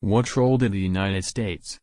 What role did the United States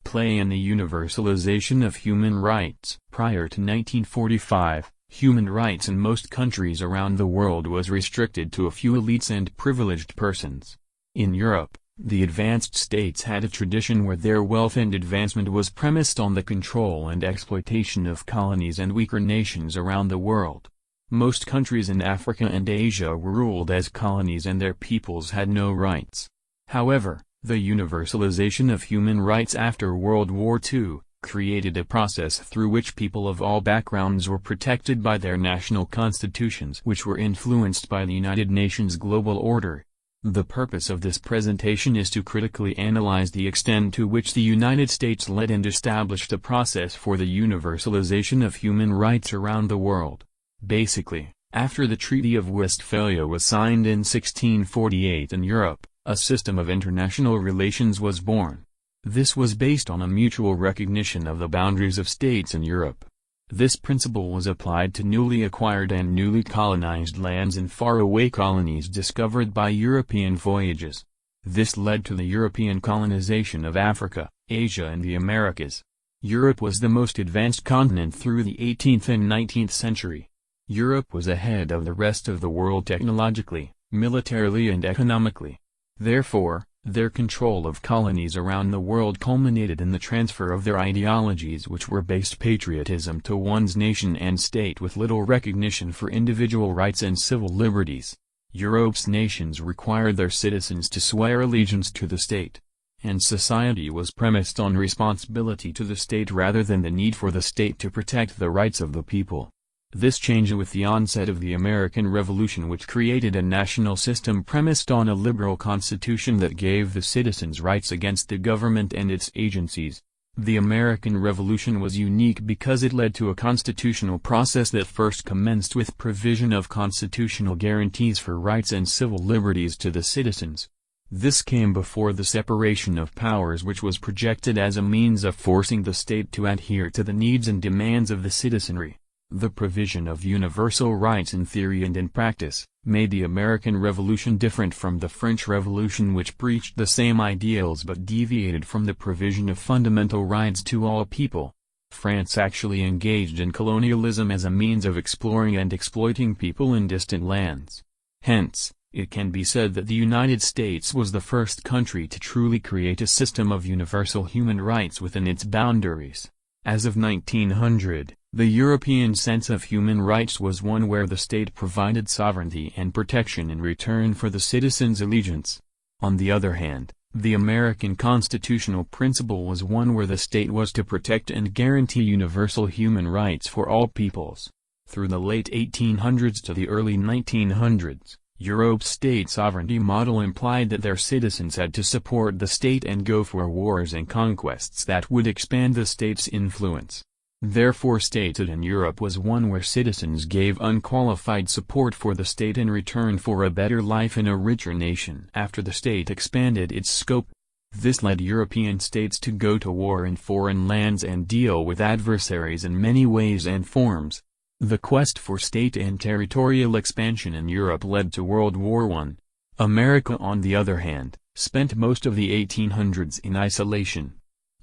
play in the universalization of human rights? Prior to 1945, human rights in most countries around the world was restricted to a few elites and privileged persons. In Europe, the advanced states had a tradition where their wealth and advancement was premised on the control and exploitation of colonies and weaker nations around the world. Most countries in Africa and Asia were ruled as colonies and their peoples had no rights. However, the universalization of human rights after World War II created a process through which people of all backgrounds were protected by their national constitutions, which were influenced by the United Nations global order. The purpose of this presentation is to critically analyze the extent to which the United States led and established a process for the universalization of human rights around the world. Basically, after the Treaty of Westphalia was signed in 1648 in Europe, a system of international relations was born. This was based on a mutual recognition of the boundaries of states in Europe. This principle was applied to newly acquired and newly colonized lands and faraway colonies discovered by European voyages. This led to the European colonization of Africa, Asia and the Americas. Europe was the most advanced continent through the 18th and 19th century. Europe was ahead of the rest of the world technologically, militarily and economically. Therefore, their control of colonies around the world culminated in the transfer of their ideologies, which were based patriotism to one's nation and state with little recognition for individual rights and civil liberties. Europe's nations required their citizens to swear allegiance to the state. And society was premised on responsibility to the state rather than the need for the state to protect the rights of the people. This changed with the onset of the American Revolution, which created a national system premised on a liberal constitution that gave the citizens rights against the government and its agencies. The American Revolution was unique because it led to a constitutional process that first commenced with provision of constitutional guarantees for rights and civil liberties to the citizens. This came before the separation of powers, which was projected as a means of forcing the state to adhere to the needs and demands of the citizenry. The provision of universal rights in theory and in practice made the American Revolution different from the French Revolution, which preached the same ideals but deviated from the provision of fundamental rights to all people. France actually engaged in colonialism as a means of exploring and exploiting people in distant lands. Hence, it can be said that the United States was the first country to truly create a system of universal human rights within its boundaries. As of 1900, the European sense of human rights was one where the state provided sovereignty and protection in return for the citizens' allegiance. On the other hand, the American constitutional principle was one where the state was to protect and guarantee universal human rights for all peoples. Through the late 1800s to the early 1900s, Europe's state sovereignty model implied that their citizens had to support the state and go for wars and conquests that would expand the state's influence. Therefore, statehood in Europe was one where citizens gave unqualified support for the state in return for a better life in a richer nation. After the state expanded its scope, this led European states to go to war in foreign lands and deal with adversaries in many ways and forms. The quest for state and territorial expansion in Europe led to World War I. America, on the other hand, spent most of the 1800s in isolation.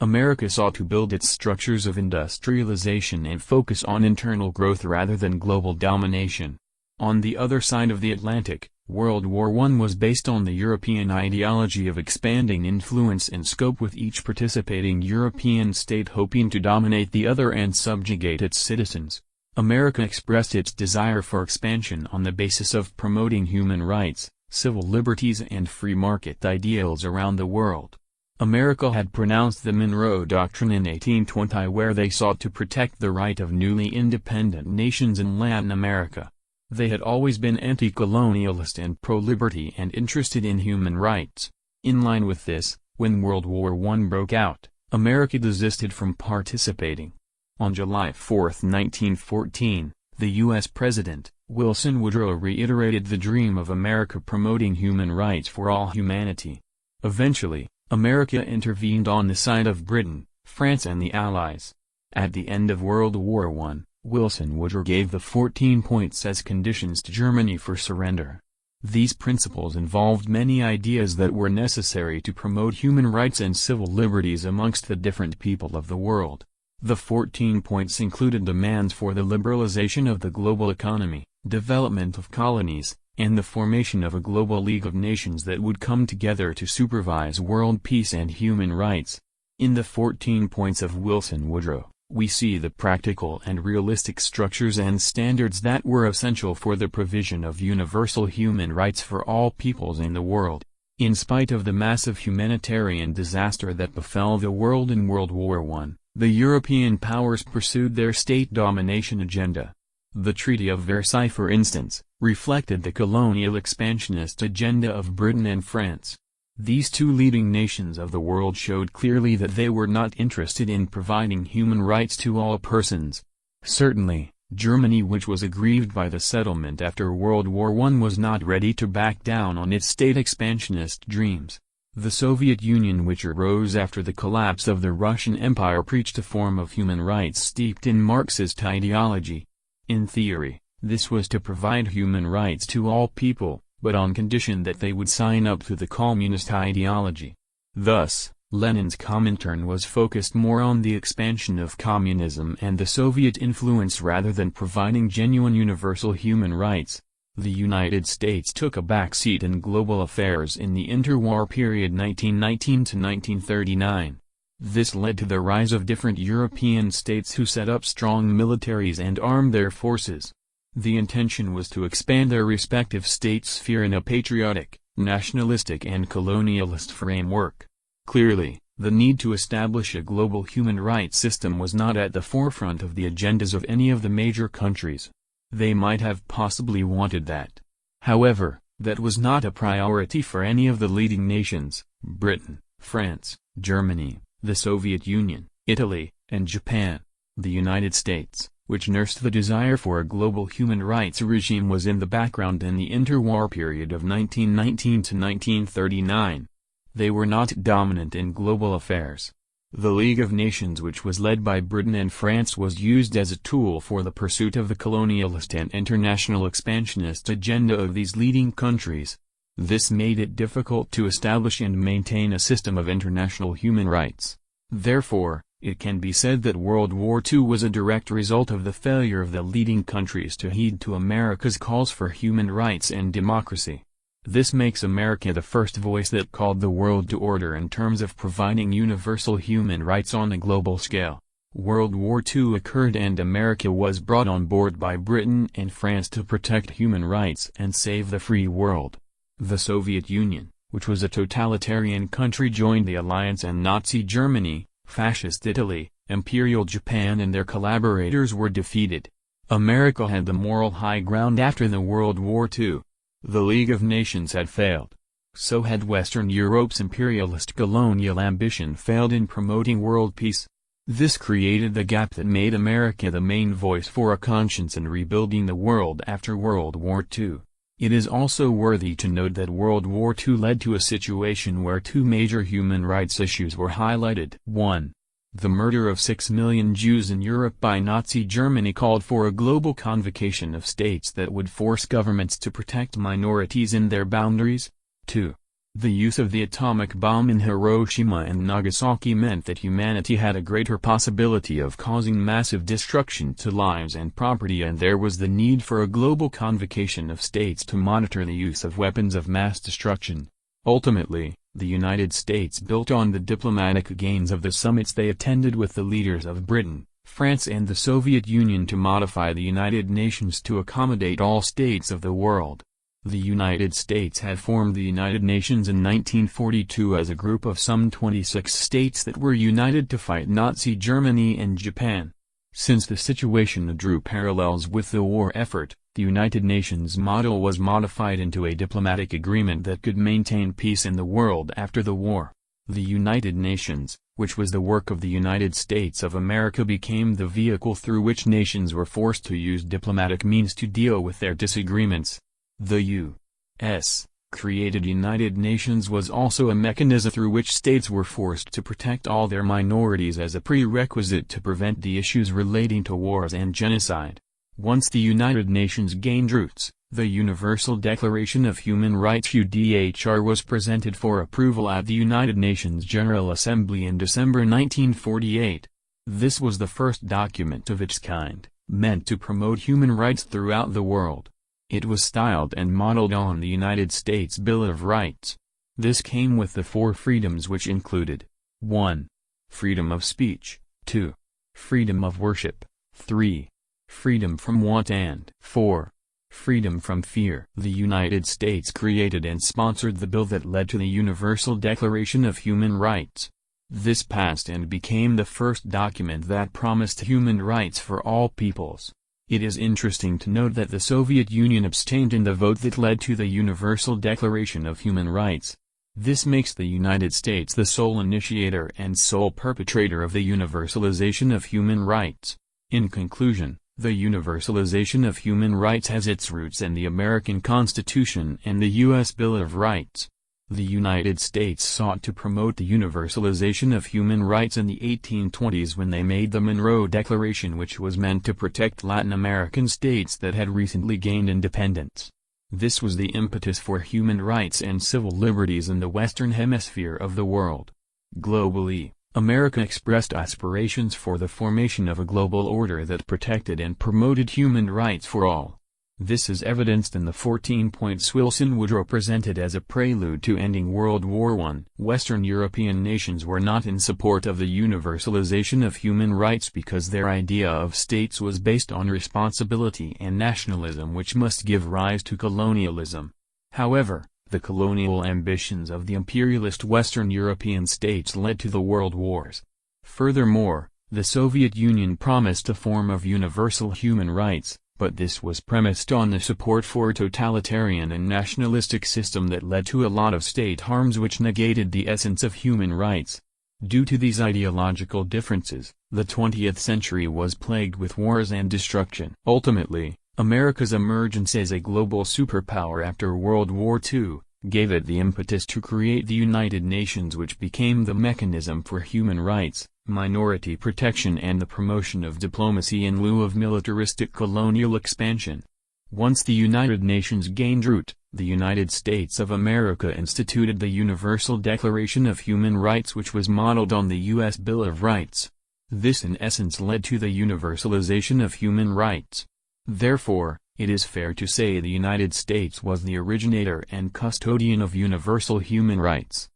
America sought to build its structures of industrialization and focus on internal growth rather than global domination. On the other side of the Atlantic, World War I was based on the European ideology of expanding influence and scope, with each participating European state hoping to dominate the other and subjugate its citizens. America expressed its desire for expansion on the basis of promoting human rights, civil liberties and free market ideals around the world. America had pronounced the Monroe Doctrine in 1820, where they sought to protect the right of newly independent nations in Latin America. They had always been anti-colonialist and pro-liberty and interested in human rights. In line with this, when World War I broke out, America desisted from participating. On July 4, 1914, the U.S. President, Wilson Woodrow, reiterated the dream of America promoting human rights for all humanity. Eventually, America intervened on the side of Britain, France and the Allies. At the end of World War I, Wilson Woodrow gave the 14 points as conditions to Germany for surrender. These principles involved many ideas that were necessary to promote human rights and civil liberties amongst the different people of the world. The 14 points included demands for the liberalization of the global economy, development of colonies, and the formation of a global League of Nations that would come together to supervise world peace and human rights. In the 14 points of Wilson Woodrow, we see the practical and realistic structures and standards that were essential for the provision of universal human rights for all peoples in the world. In spite of the massive humanitarian disaster that befell the world in World War I, the European powers pursued their state domination agenda. The Treaty of Versailles, for instance, reflected the colonial expansionist agenda of Britain and France. These two leading nations of the world showed clearly that they were not interested in providing human rights to all persons. Certainly, Germany, which was aggrieved by the settlement after World War I, was not ready to back down on its state expansionist dreams. The Soviet Union, which arose after the collapse of the Russian Empire, preached a form of human rights steeped in Marxist ideology. In theory, this was to provide human rights to all people, but on condition that they would sign up to the communist ideology. Thus, Lenin's Comintern was focused more on the expansion of communism and the Soviet influence rather than providing genuine universal human rights. The United States took a backseat in global affairs in the interwar period 1919 to 1939. This led to the rise of different European states who set up strong militaries and armed their forces. The intention was to expand their respective state sphere in a patriotic, nationalistic and colonialist framework. Clearly, the need to establish a global human rights system was not at the forefront of the agendas of any of the major countries. They might have possibly wanted that. However, that was not a priority for any of the leading nations: Britain, France, Germany, the Soviet Union, Italy, and Japan. The United States, which nursed the desire for a global human rights regime, was in the background in the interwar period of 1919 to 1939. They were not dominant in global affairs. The League of Nations, which was led by Britain and France, was used as a tool for the pursuit of the colonialist and international expansionist agenda of these leading countries. This made it difficult to establish and maintain a system of international human rights. Therefore, it can be said that World War II was a direct result of the failure of the leading countries to heed to America's calls for human rights and democracy. This makes America the first voice that called the world to order in terms of providing universal human rights on a global scale. World War II occurred and America was brought on board by Britain and France to protect human rights and save the free world. The Soviet Union, which was a totalitarian country, joined the alliance, and Nazi Germany, Fascist Italy, Imperial Japan and their collaborators were defeated. America had the moral high ground after the World War II. The League of Nations had failed. So had Western Europe's imperialist colonial ambition failed in promoting world peace. This created the gap that made America the main voice for a conscience in rebuilding the world after World War II. It is also worthy to note that World War II led to a situation where two major human rights issues were highlighted. 1. The murder of 6 million Jews in Europe by Nazi Germany called for a global convocation of states that would force governments to protect minorities in their boundaries. 2. The use of the atomic bomb in Hiroshima and Nagasaki meant that humanity had a greater possibility of causing massive destruction to lives and property, and there was the need for a global convocation of states to monitor the use of weapons of mass destruction. Ultimately, the United States built on the diplomatic gains of the summits they attended with the leaders of Britain, France and the Soviet Union to modify the United Nations to accommodate all states of the world. The United States had formed the United Nations in 1942 as a group of some 26 states that were united to fight Nazi Germany and Japan. Since the situation drew parallels with the war effort, the United Nations model was modified into a diplomatic agreement that could maintain peace in the world after the war. The United Nations, which was the work of the United States of America, became the vehicle through which nations were forced to use diplomatic means to deal with their disagreements. The U.S. created United Nations was also a mechanism through which states were forced to protect all their minorities as a prerequisite to prevent the issues relating to wars and genocide. Once the United Nations gained roots, The Universal Declaration of Human Rights (UDHR) was presented for approval at the United Nations General Assembly in December 1948. This was the first document of its kind, meant to promote human rights throughout the world. It was styled and modeled on the United States Bill of Rights. This came with the 4 freedoms, which included 1. Freedom of speech, 2. Freedom of worship, 3. Freedom from want, and 4. Freedom from fear. The United States created and sponsored the bill that led to the Universal Declaration of Human Rights. This passed and became the first document that promised human rights for all peoples. It is interesting to note that the Soviet Union abstained in the vote that led to the Universal Declaration of Human Rights. This makes the United States the sole initiator and sole perpetrator of the universalization of human rights. In conclusion, the universalization of human rights has its roots in the American Constitution and the U.S. Bill of Rights. The United States sought to promote the universalization of human rights in the 1820s when they made the Monroe Declaration, which was meant to protect Latin American states that had recently gained independence. This was the impetus for human rights and civil liberties in the Western Hemisphere of the world. Globally, America expressed aspirations for the formation of a global order that protected and promoted human rights for all. This is evidenced in the 14 points Wilson-Woodrow presented as a prelude to ending World War I. Western European nations were not in support of the universalization of human rights because their idea of states was based on responsibility and nationalism, which must give rise to colonialism. However, the colonial ambitions of the imperialist Western European states led to the world wars. Furthermore, the Soviet Union promised a form of universal human rights, but this was premised on the support for a totalitarian and nationalistic system that led to a lot of state harms which negated the essence of human rights. Due to these ideological differences, the 20th century was plagued with wars and destruction. Ultimately, America's emergence as a global superpower after World War II gave it the impetus to create the United Nations, which became the mechanism for human rights, minority protection, and the promotion of diplomacy in lieu of militaristic colonial expansion. Once the United Nations gained root, the United States of America instituted the Universal Declaration of Human Rights, which was modeled on the U.S. Bill of Rights. This in essence led to the universalization of human rights. Therefore, it is fair to say the United States was the originator and custodian of universal human rights.